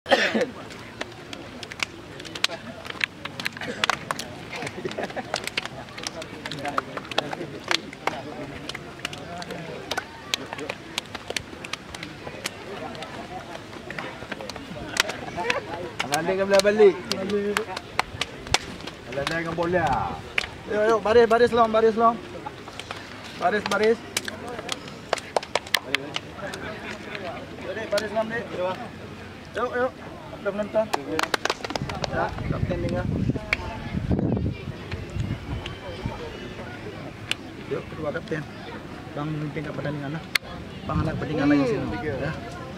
Alandai kan boleh balik. Alandai kan boleh. Yuk, baris long. Baris. Baris long dek. Yuk. Dah menonton. Ya, kapten tinggal. Yuk, kedua kapten. Bang mimpin kat pertandingan lah. Bang anak pertandingan lagi sini. Ya.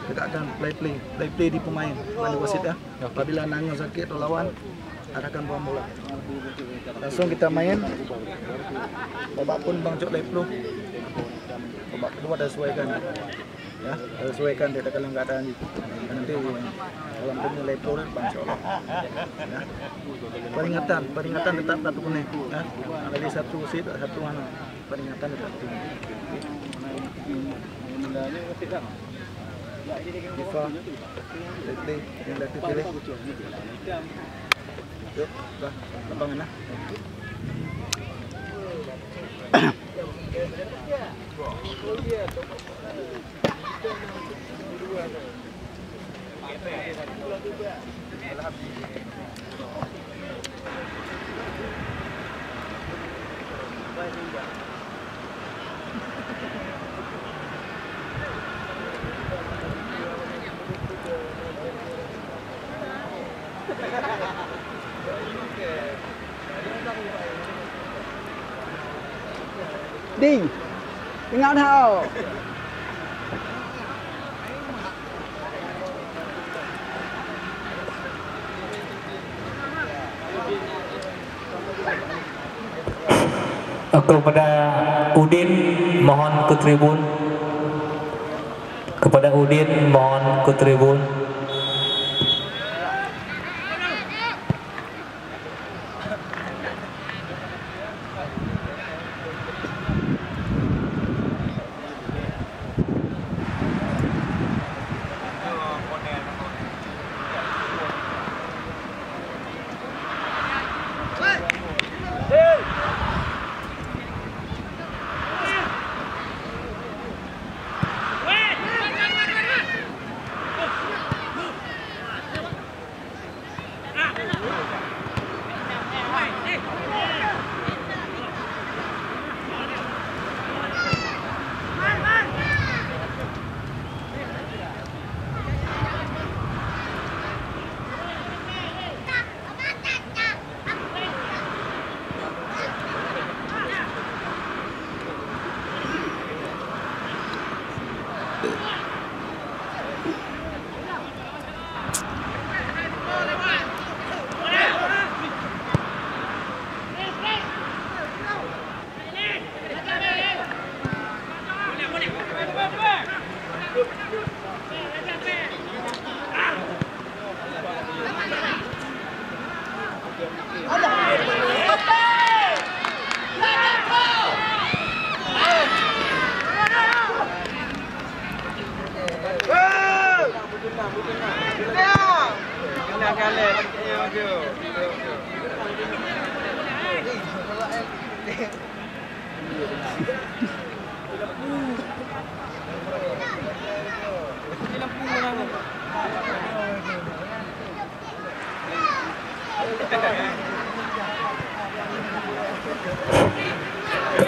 Tegakkan play di pemain. Mandi wasit ya. Apabila nangis sakit atau lawan, arahkan buang bola. Langsung kita main. Babak pun Bang Cok play flow. Babak kedua dah sesuaikan. Ya, sesuaikan dia kalau enggak ada nanti dalam penilai flow Bang Cok. Ya. Peringatan tetap satu kuning. Ya. Ada satu wasit, satu mana. Peringatan tetap kuning. FIFA, Letli, yang Letli pilih. Yuk, dah, lapangan lah. Ding, ingat tau. Kepada Udin mohon ke tribun. Kepada Udin mohon ke tribun.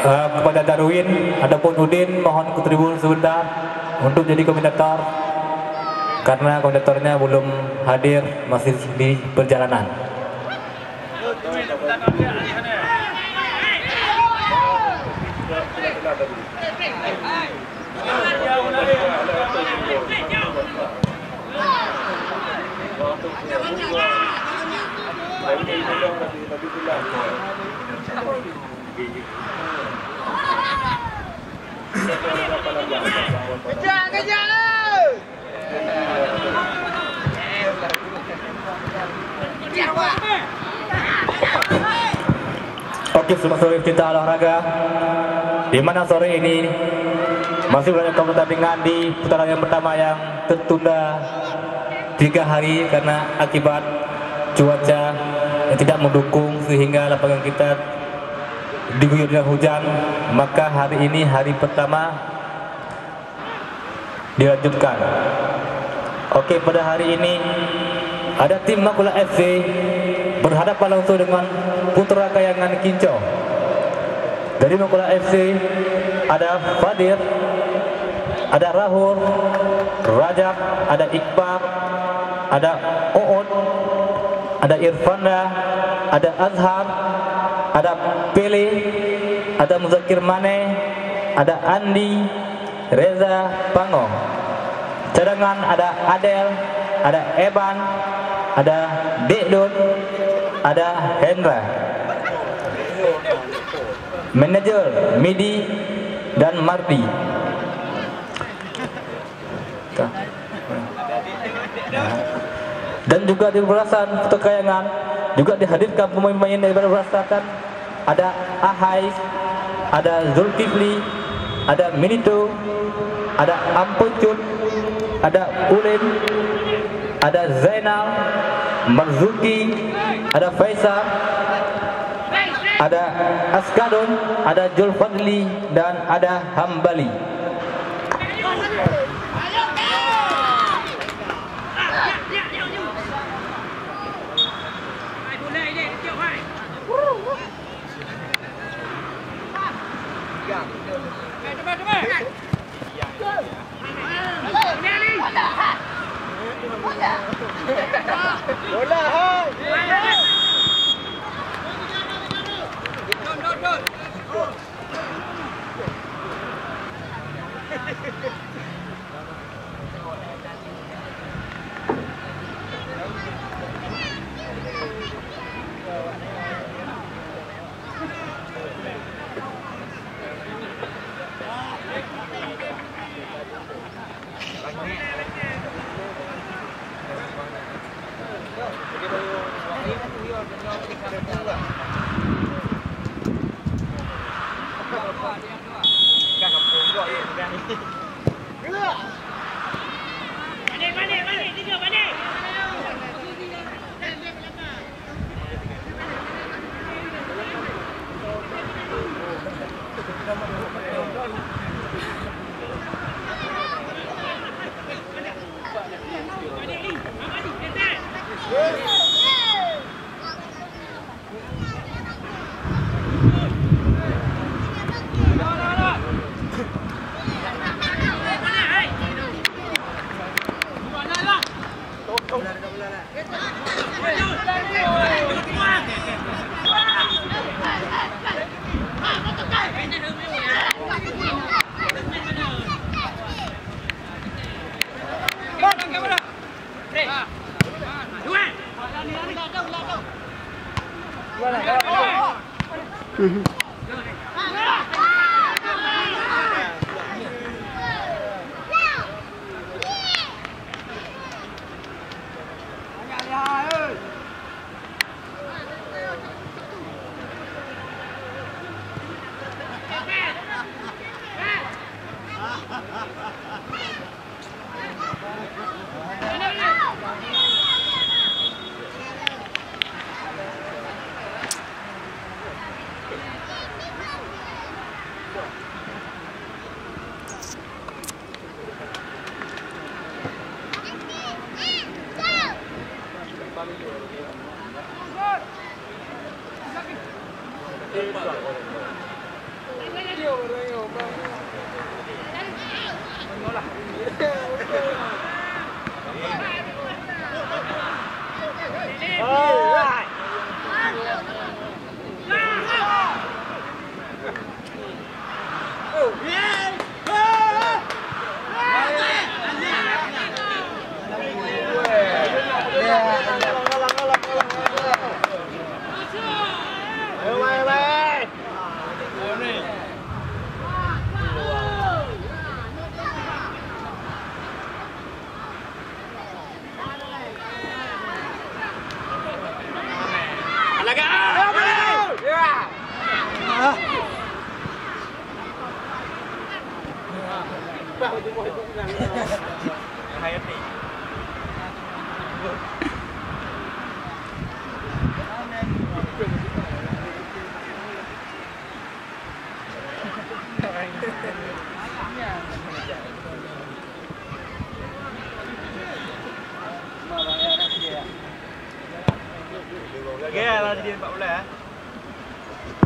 Kepada Darwin ataupun Udin mohon ke tribun sebentar untuk jadi komentator karena komentatornya belum hadir, masih di perjalanan. Kejar Oke, selamat sore kita olahraga. Di mana sore ini masih banyak pertandingan di putaran yang pertama yang tertunda 3 hari karena akibat cuaca yang tidak mendukung sehingga lapangan kita diguyur dengan hujan. Maka hari ini hari pertama dilanjutkan. Oke, pada hari ini ada tim Makula FC berhadapan langsung dengan Putra Kayangan Kincau. Dari Makula FC ada Fadir, ada Rahul, Rajab, ada Iqbal, ada Oon, ada Irfanda, ada Azhar, ada Pele, ada Muzakir Mane, ada Andi, Reza Pangong. Cadangan ada Adel, ada Eban, ada Dekdon, ada Hendra. Manajer Midi dan Mardi. Dan juga di belasan Putra Kayangan juga dihadirkan pemain-pemain dari belasan. Ada Ahai, ada Zulkifli, ada Minito, ada Ampucut, ada Ulin, ada Zainal, Marzuki, ada Faisal, ada Askadon, ada Julfadli, dan ada Hambali.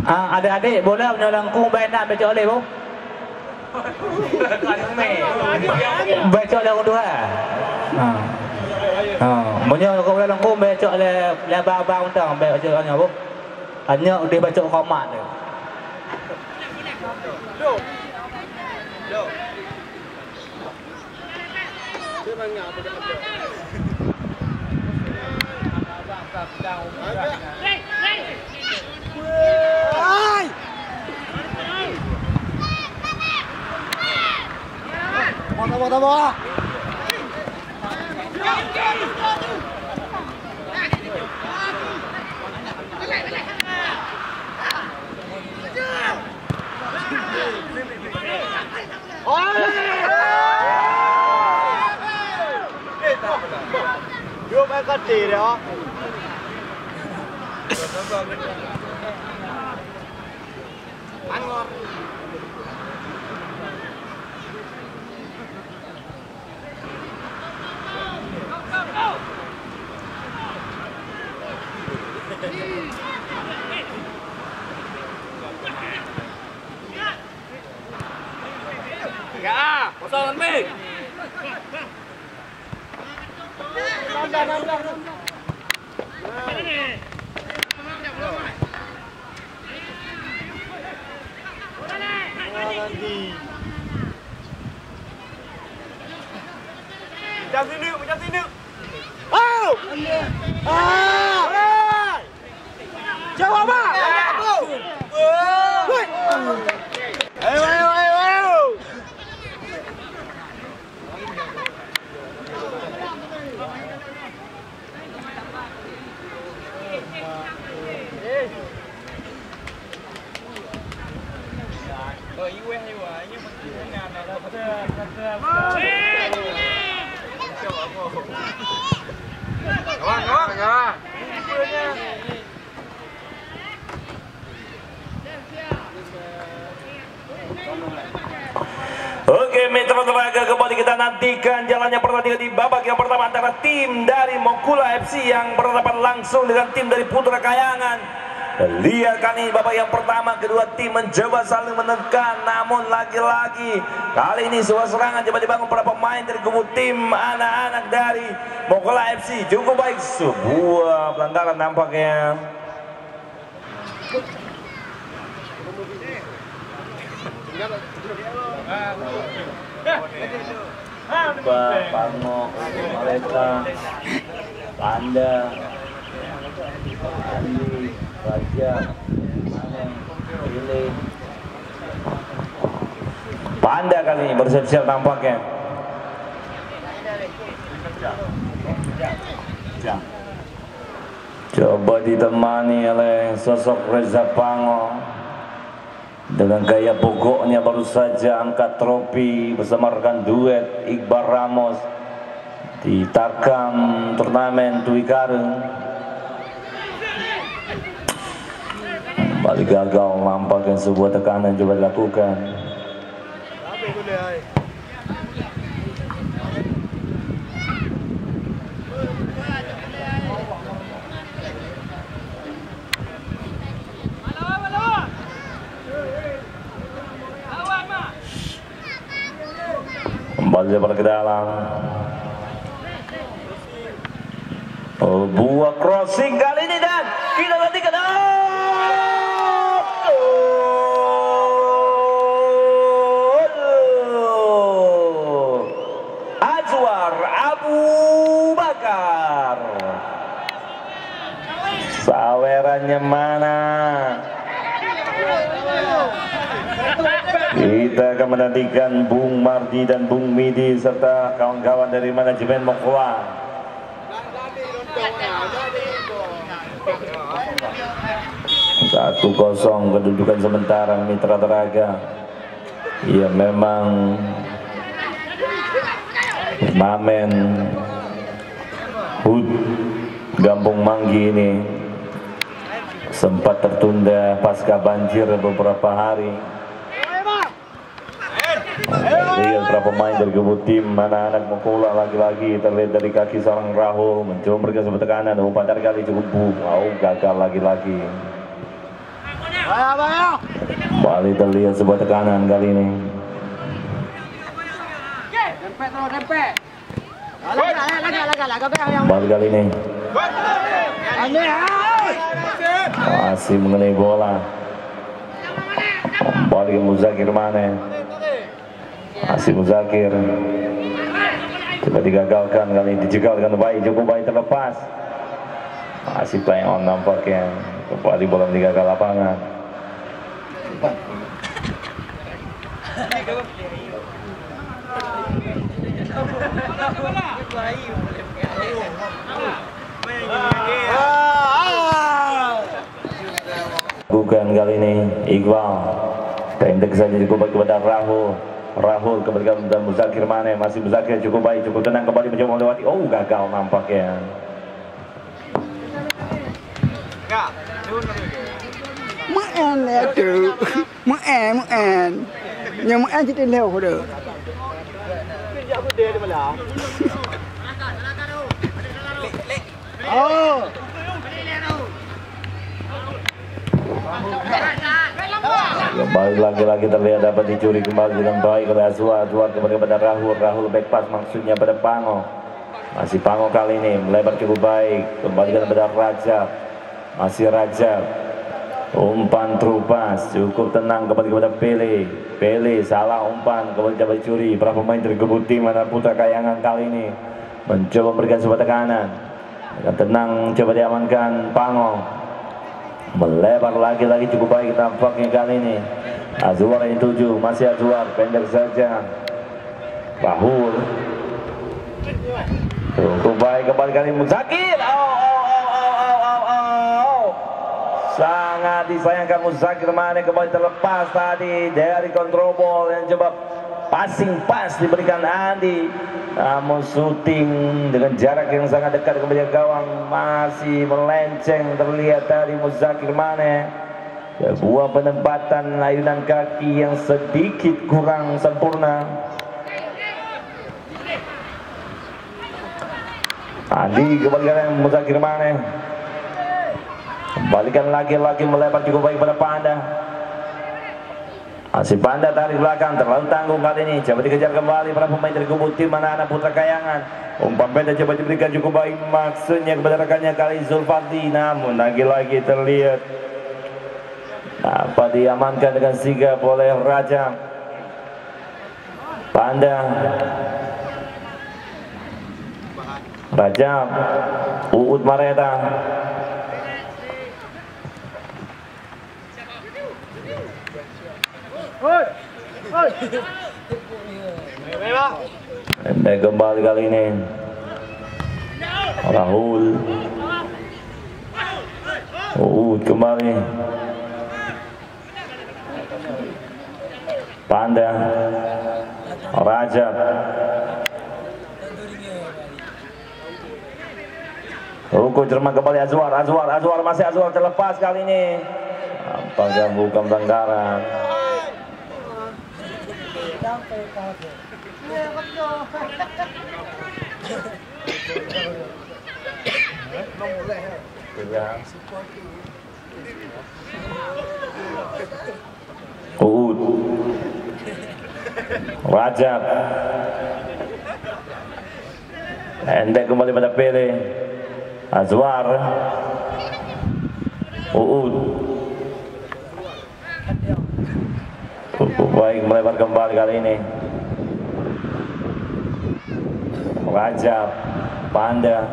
Adik-adik boleh menyolongku benar baca oleh bu. Baca oleh orang dua. Banyak kau dalam kau baca oleh abang undang baca hanya bu. Hanya dia baca komat dia. Tama. Vô mấy cái gì đó. Ăn ngon. Ya, kosong lebih. Nambah. Macam sini. Oh! Jawab apa? Ayo. Oke, Mitra Telaga, kembali kita nantikan jalannya pertandingan di babak yang pertama antara tim dari Mokula FC yang berhadapan langsung dengan tim dari Putra Kayangan. Lihat kan ini babak yang pertama, kedua tim mencoba saling menekan, namun lagi-lagi kali ini sebuah serangan coba dibangun para pemain dari kubu tim anak-anak dari Mokula FC. Cukup baik, sebuah pelanggaran nampaknya. Pango, Maleta, Panda, Andi, Raja, Maneng, Ile. Panda kali ini bersiap-siap tampaknya. Coba ditemani oleh sosok Reza Pango. Dengan gaya pokoknya baru saja angkat trofi bersama rekan duet Iqbal Ramos di Tarkam turnamen Tui Kareng. Kembali gagal, nampaknya sebuah tekanan coba dilakukan. Kembali lebar ke dalam. Buah crossing kali ini dan kita nantikan. Azwar Abu Bakar. Sawerannya mana? Kita akan menantikan Bung Mardi dan Bung Midi serta kawan-kawan dari manajemen Mokwa. 1-0 kedudukan sementara Mitra Teraga. Ya memang Mamen Hud Gampung Manggi ini sempat tertunda pasca banjir beberapa hari. Terlihat para pemain dari kedua tim anak-anak Mukula lagi-lagi terlihat dari kaki seorang Rahul mencoba memberikan sebuah tekanan, umpan dari kali cukup gagal lagi-lagi. Kembali terlihat sebuah tekanan kali ini. Kembali kali ini masih mengenai bola. Kembali ke Muzakir Mane. Masih Muzakir. Coba digagalkan kali ini, dijegalkan baik, cukup baik terlepas. Masih play on nampaknya. Kembali bola meninggalkan lapangan. Bukan kali ini Iqbal pendek saja cukup baik kepada Rahul kembali kepada Muzakir Mane. Masih Muzakir cukup baik, cukup tenang kembali mencoba melewati. Gagal nampaknya. Mượn là trừ mượn nhưng mà anh chỉ tin theo được. Kembali lagi-lagi terlihat dapat dicuri kembali dengan baik oleh Azwar kembali kepada Rahul back pass maksudnya pada Pango. Masih Pango kali ini melebar cukup baik, kembali kepada Rajab. Masih Rajab, umpan terupas cukup tenang kembali kepada Pele salah umpan, kembali coba dicuri. Para pemain dari kedua tim mana Putra Kayangan kali ini mencoba memberikan sebuah tekanan dengan tenang, coba diamankan Pango. Melebar lagi-lagi cukup baik tampaknya kali ini. Azwar yang 7, masih Azwar pendek saja. Rahul cukup baik kembali kali Muzakir. Sangat disayangkan Muzakir Mane kembali terlepas tadi dari kontrol ball yang coba passing pas diberikan Andi. Namun shooting dengan jarak yang sangat dekat kepada gawang masih melenceng terlihat dari Muzakir Mane. Sebuah penempatan ayunan kaki yang sedikit kurang sempurna. Andi kembali ke Muzakir Mane. Kembalikan lagi-lagi melebar cukup baik pada Panda. Masih Panda tarik belakang, terlalu tanggung kali ini. Coba dikejar kembali para pemain dari kubu tim anak-anak Putra Kayangan. Umpan pendek coba diberikan cukup baik maksudnya kepada rekannya kali Zulfardi. Namun lagi-lagi terlihat dapat diamankan dengan sigap oleh Raja. Panda, Raja, Uut Mareta. Pendek kembali kali ini Rahul. Kembali Panda, Rajab. Jerman kembali Azwar masih Azwar terlepas kali ini. Apakah bukan pelanggaran? Rajab pendek kembali pada Pele. Azwar, baik melebar kembali kali ini. Rajab, Panda,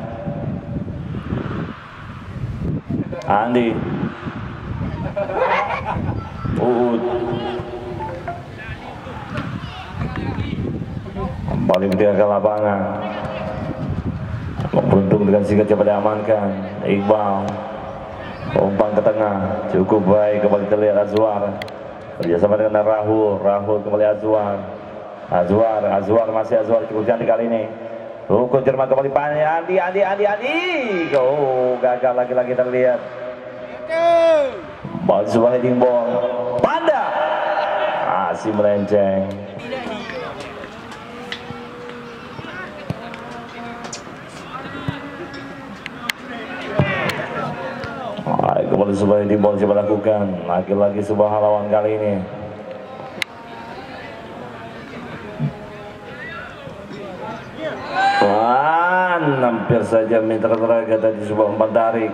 Andi, kembali meninggalkan lapangan. Beruntung dengan singkat coba diamankan Iqbal. Umpan ke tengah cukup baik kembali terlihat Azwar kerjasama dengan Rahul kembali Azwar masih Azwar cukup cantik kali ini. Jerman kembali Andi. Gagal lagi terlihat. Ball sebuah heading ball. Panda masih melenceng. supaya di ball coba lakukan lagi-lagi sebuah lawan kali ini. Hampir saja Mitra Telaga tadi sebuah umpan tarik.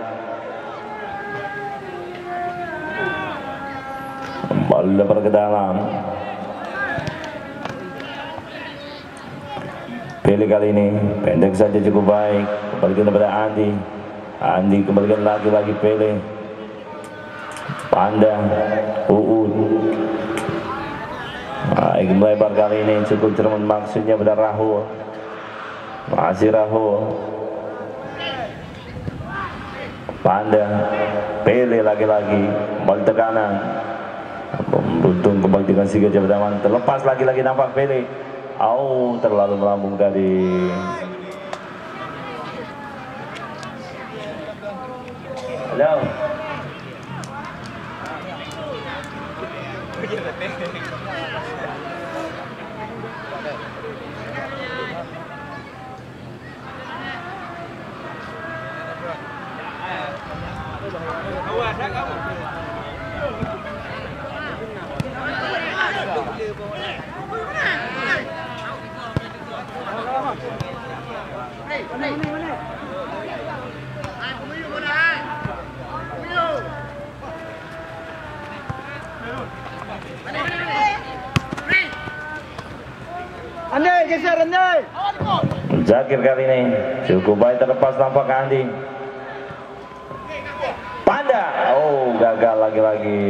Kembali lebar ke dalam. Pilih kali ini pendek saja cukup baik. Kembalikan kepada Andi. Andi kembalikan lagi-lagi Pele. Panda, Uud. Baik, melebar kali ini cukup cermat maksudnya pada Rahul. Masih Rahul. Panda, Pele lagi-lagi kembali tekanan. Beruntung kembali dengan Siga Jabatan terlepas lagi-lagi nampak Pele. Terlalu melambung tadi. Halo. Andai, geser Andai. Zakir kali ini cukup baik terlepas nampak Andi. Panda, gagal lagi-lagi.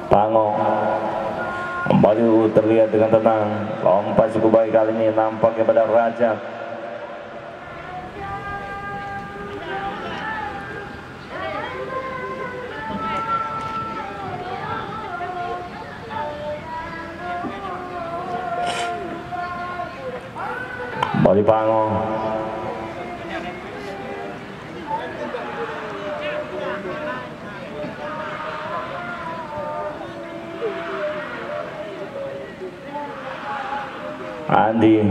Pango kembali terlihat dengan tenang. Lompat cukup baik kali ini nampaknya pada Rajab. Kembali Pango. Andi,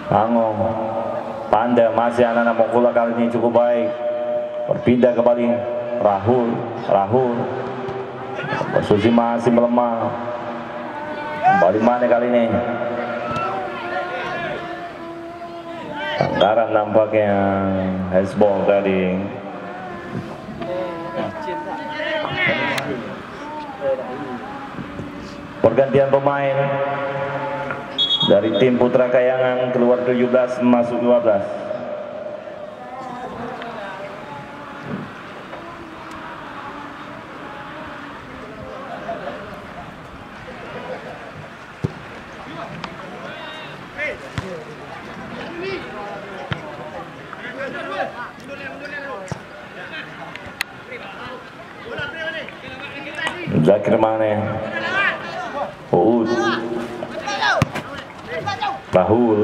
Pango, Panda, masih anak-anak Mokula kali ini cukup baik. Berpindah kembali Rahul. Susi masih melemah. Kembali mana kali ini? Anggaran nampaknya hezball tadi. Pergantian pemain dari tim Putra Kayangan keluar 17 masuk 12. Zakir Mane, Uud, Rahul,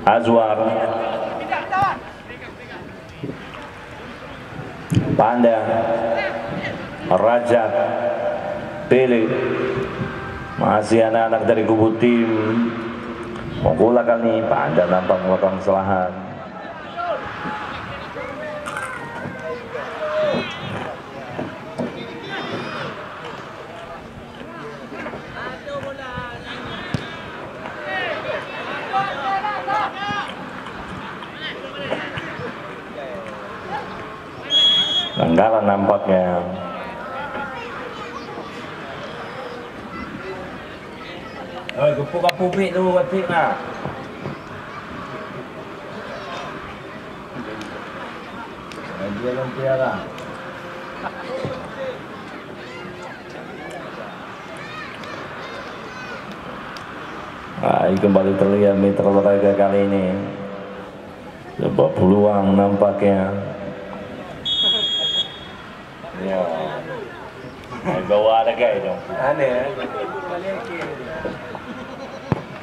Azwar, Panda, Rajat, Pele, masih anak-anak dari kubu tim Mokula kali. Panda nampak melakukan kesalahan. Anggaran nampaknya. Gepuk pupik tu batik nak. Dia lumpia lah. Kembali terlihat Mitra Telaga kali ini. Sebuah peluang nampaknya. Ya. Bawa ada guys dong. Aneh.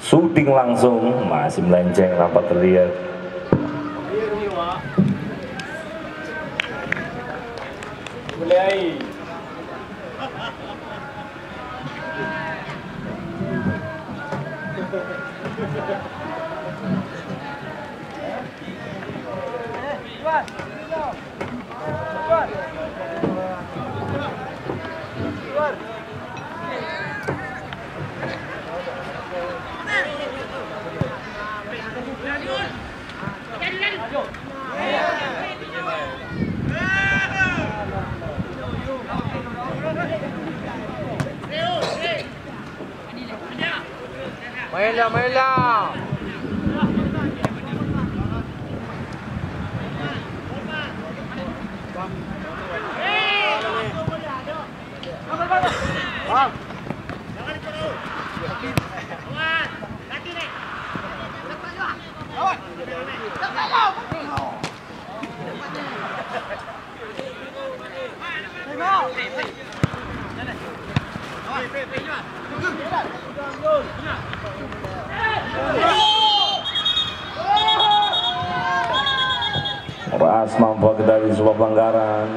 Shooting langsung masih melenceng nampak terlihat. Mulai. Main lah. Ras mampu dari sebuah pelanggaran.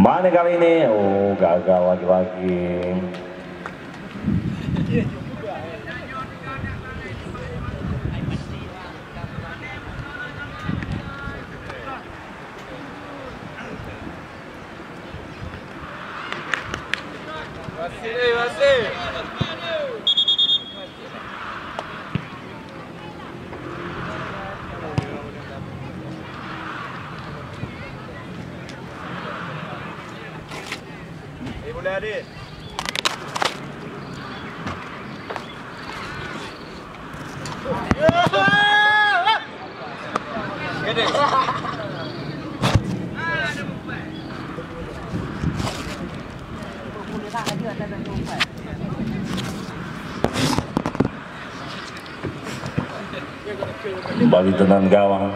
Mana kali ini? Oh, gagal lagi-lagi. Masih. Boleh adik. Gede. Kembali tenang gawang.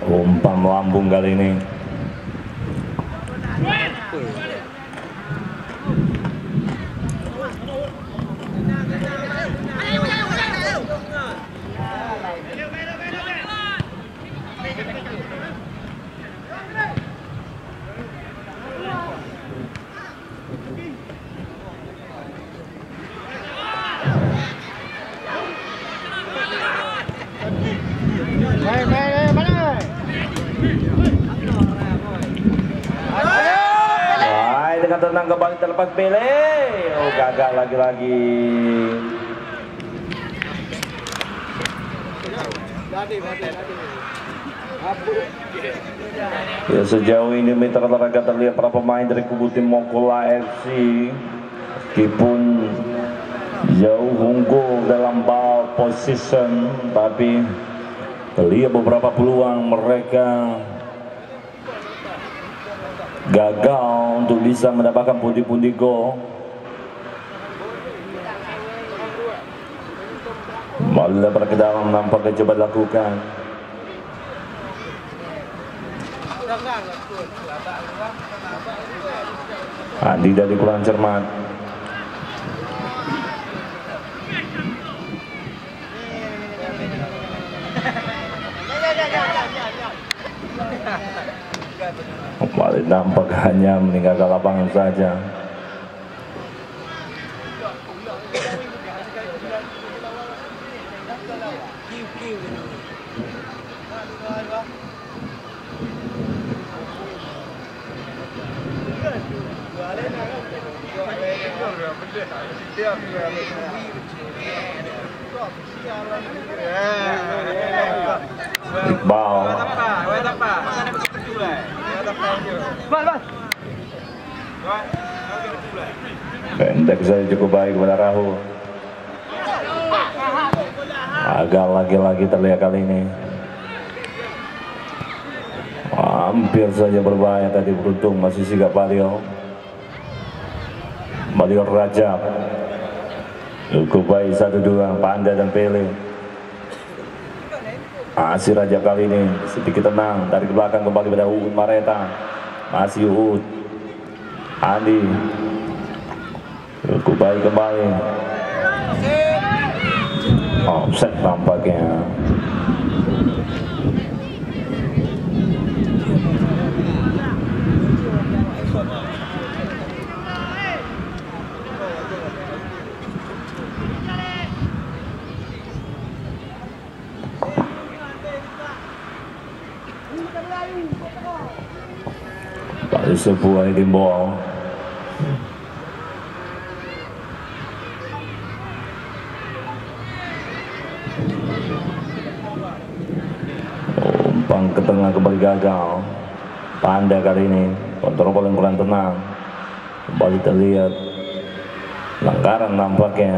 Umpan lambung kali ini. dengan tenang kembali terlepas Pele. Oh, gagal lagi-lagi. Ya, sejauh ini mitra olahraga terlihat para pemain dari kubu tim Mokula FC meskipun jauh unggul dalam ball position, tapi terlihat beberapa peluang mereka gagal untuk bisa mendapatkan pundi-pundi gol. Bola lebar ke dalam, nampaknya coba dilakukan. Andi dari kurang cermat. Kembali nampak hanya meninggalkan lapangan saja. Iqbal pendek saja cukup baik kepada Rahul. Agak lagi-lagi terlihat kali ini hampir saja berbahaya tadi, beruntung masih sigap Balio Rajab. Cukup baik 1-2 Panda dan Pele. Masih Rajab kali ini sedikit tenang dari belakang kembali pada Uud Mareta. Masih Uud, Andi cukup baik kembali. Offset nampaknya. Pada sebuah himbauan. Umpan ke tengah kembali gagal. Panda kali ini kontrol paling kurang tenang. Kembali terlihat langgaran nampaknya.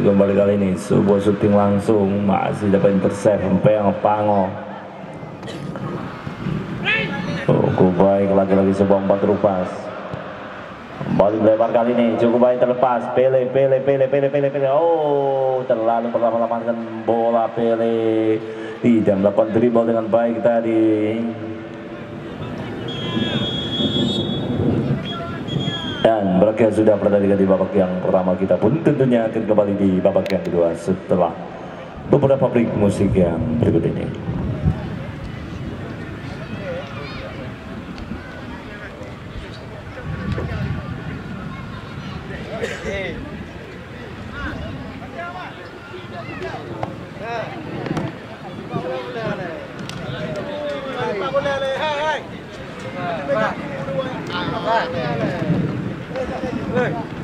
Kembali kali ini sebuah syuting langsung, masih dapat intercept Peyang Pango. Cukup baik lagi-lagi sebuah umpan terupas. Kembali lebar kali ini cukup baik terlepas. Pele. Oh, terlalu berlama-lama dengan bola. Pele tidak melakukan dribble dengan baik tadi. Dan berakhir sudah pertandingan di babak yang pertama. Kita pun tentunya akan kembali di babak yang kedua setelah beberapa break musik yang berikut ini. Hey.